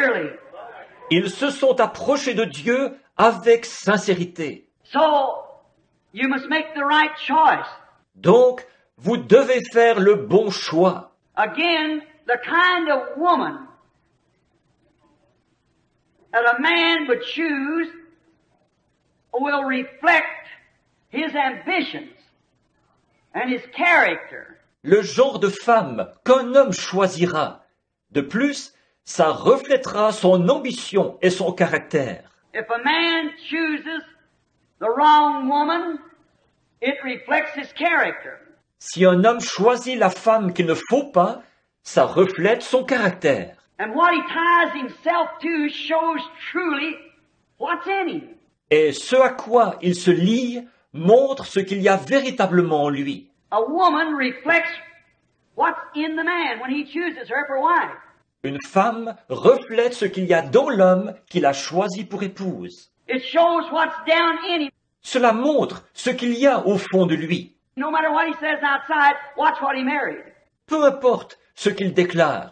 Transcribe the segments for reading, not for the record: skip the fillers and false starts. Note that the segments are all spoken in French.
sincerely. Ils se sont approchés de Dieu avec sincérité. So, you must make the right choice. Donc, vous devez faire le bon choix. Again, the kind of woman that a man would choose will reflect his ambitions and his character. Le genre de femme qu'un homme choisira. De plus, ça reflètera son ambition et son caractère. If a man chooses the wrong woman, it reflects his character. Si un homme choisit la femme qu'il ne faut pas, ça reflète son caractère. And what he ties himself to shows truly what's in him. Et ce à quoi il se lie montre ce qu'il y a véritablement en lui. A woman reflects what's in the man when he chooses her for wife. Une femme reflète ce qu'il y a dans l'homme qu'il a choisi pour épouse. It shows what's down in him. Cela montre ce qu'il y a au fond de lui. No matter what he says outside, watch what he married. Peu importe ce qu'il déclare,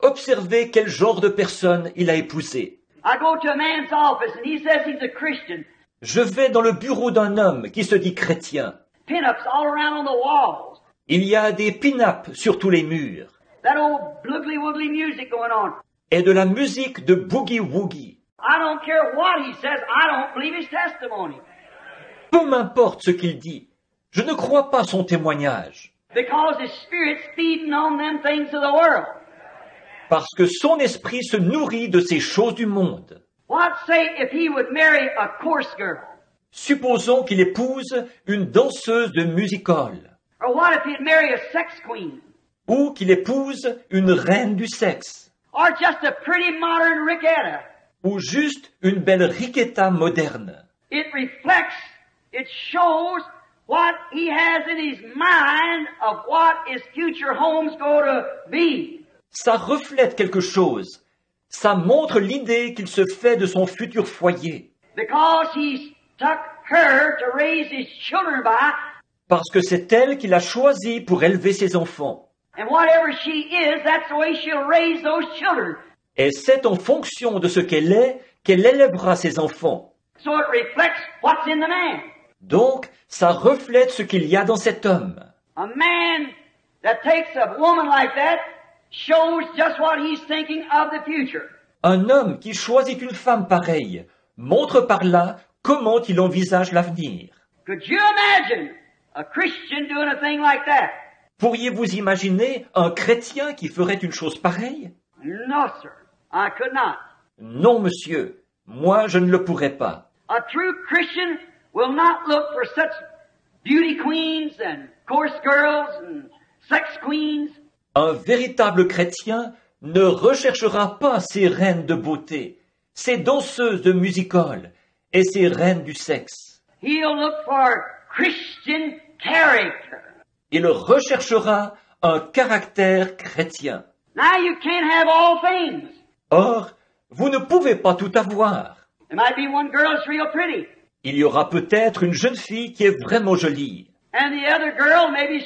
observez quel genre de personne il a épousé. I go to a man's office and he says he's a Christian. Je vais dans le bureau d'un homme qui se dit chrétien. Pin-ups all around on the walls. Il y a des pin-ups sur tous les murs That old bloogly-woogly music going on. et de la musique de boogie-woogie. I don't care what he says. I don't believe his testimony. Peu m'importe ce qu'il dit, je ne crois pas son témoignage, Because his spirit's feeding on them things of the world. parce que son esprit se nourrit de ces choses du monde. What say if he would marry a course girl? Supposons qu'il épouse une danseuse de music-hall, Or what if he'd marry a sex queen? ou qu'il épouse une reine du sexe, Or just a pretty modern Ricketta? ou juste une belle riquetta moderne. It reflects, it shows what he has in his mind of what his future home's going to be. Ça reflète quelque chose. Ça montre l'idée qu'il se fait de son futur foyer. Because he's took her to raise his children by, Parce que c'est elle qu'il a choisi pour élever ses enfants. and whatever she is, that's the way she'll raise those children. Et c'est en fonction de ce qu'elle est qu'elle élèvera ses enfants. So it reflects what's in the man. Donc, ça reflète ce qu'il y a dans cet homme. A man that takes a woman like that shows just what he's thinking of the future. Un homme qui choisit une femme pareille montre par là comment il envisage l'avenir. Could you imagine a Christian doing a thing like that? Pourriez-vous imaginer un chrétien qui ferait une chose pareille? No, sir. I could not. Non, monsieur, moi je ne le pourrais pas. A true Christian will not look for such beauty queens and course girls and sex queens. Un véritable chrétien ne recherchera pas ces reines de beauté, ces danseuses de music-hall et ces reines du sexe. He'll look for Christian character. Il recherchera un caractère chrétien. Now you can't have all things. Or, vous ne pouvez pas tout avoir. There might be one girl that's real pretty, Il y aura peut-être une jeune fille qui est vraiment jolie, and the other girl, maybe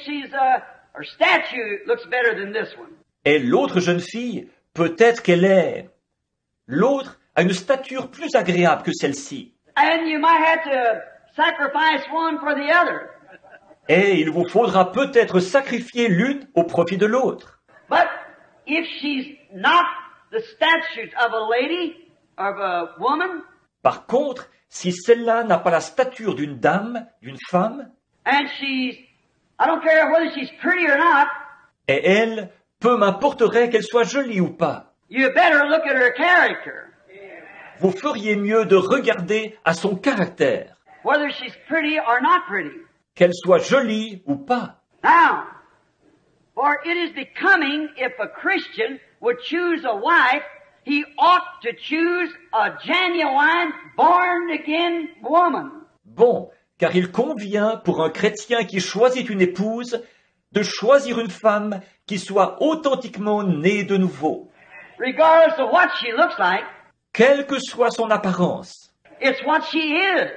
her statue looks better than this one. et l'autre jeune fille, peut-être qu'elle est... L'autre a une stature plus agréable que celle-ci, And you might have to sacrifice one for the other. et il vous faudra peut-être sacrifier l'une au profit de l'autre. But if she's not the statute of a lady, of a woman, Par contre, si celle-là n'a pas la stature d'une dame, d'une femme, and I don't care whether she's pretty or not, et elle, peu m'importerait qu'elle soit jolie ou pas, you better look at her character. vous feriez mieux de regarder à son caractère, Whether she's pretty or not pretty. qu'elle soit jolie ou pas. Now, for it is becoming if a Christian would choose a wife, he ought to choose a genuine, born-again woman. Bon, car il convient pour un chrétien qui choisit une épouse de choisir une femme qui soit authentiquement née de nouveau. Regardless of what she looks like, Quelle que soit son apparence, it's what she is,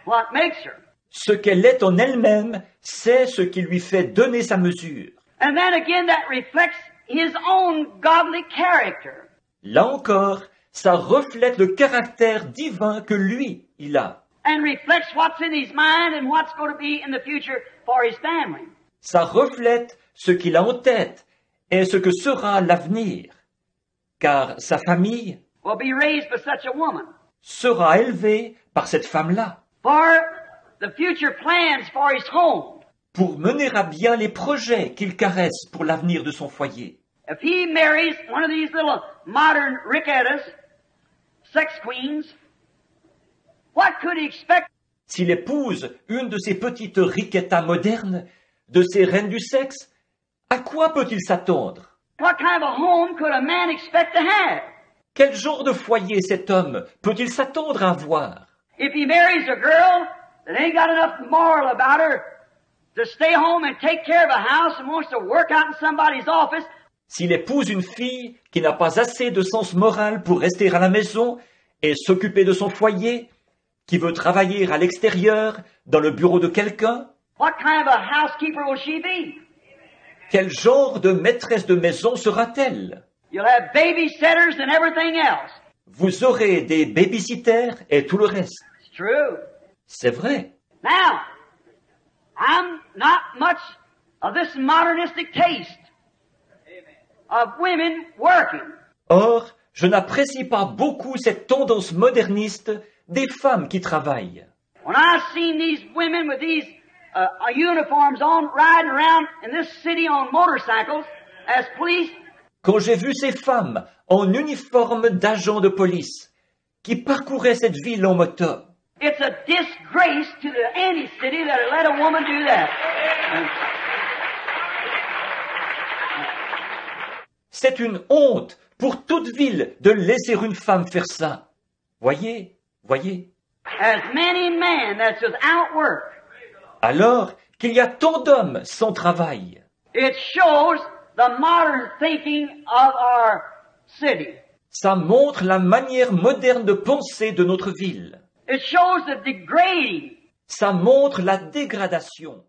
what makes her. ce qu'elle est en elle-même, c'est ce qui lui fait donner sa mesure. And then again, that reflects his own godly character. Là encore, ça reflète le caractère divin que lui, il a. And reflects what's in his mind and what's going to be in the future for his family. Ça reflète ce qu'il a en tête et ce que sera l'avenir. Car sa famille Will be raised by such a woman. sera élevée par cette femme-là For the future plans for his home. pour mener à bien les projets qu'il caresse pour l'avenir de son foyer. If he marries one of these little modern Rickettas, sex queens, what could he expect? S'il épouse une de ces petites riquettas modernes, de ces reines du sexe, à quoi peut-il s'attendre? What kind of a home could a man expect to have? Quel genre de foyer cet homme peut-il s'attendre à avoir? If he marries a girl that ain't got enough moral about her to stay home and take care of a house and wants to work out in somebody's office, S'il épouse une fille qui n'a pas assez de sens moral pour rester à la maison et s'occuper de son foyer, qui veut travailler à l'extérieur, dans le bureau de quelqu'un, what kind of a housekeeper will she be? quel genre de maîtresse de maison sera-t-elle? You'll have babysitters and everything else. Vous aurez des babysitters et tout le reste. It's true. C'est vrai. Now, I'm not much of this modernistic taste of women working. Or, je n'apprécie pas beaucoup cette tendance moderniste des femmes qui travaillent. When I've seen these women with these uniforms on, riding around in this city on motorcycles as police, Quand j'ai vu ces femmes en uniforme d'agents de police qui parcouraient cette ville en moto, it's a disgrace to the anti-city that let a woman do that. c'est une honte pour toute ville de laisser une femme faire ça. Voyez, voyez. As many men that's without work, Alors qu'il y a tant d'hommes sans travail. it shows the modern thinking of our city. Ça montre la manière moderne de penser de notre ville. It shows the degrading Ça montre la dégradation.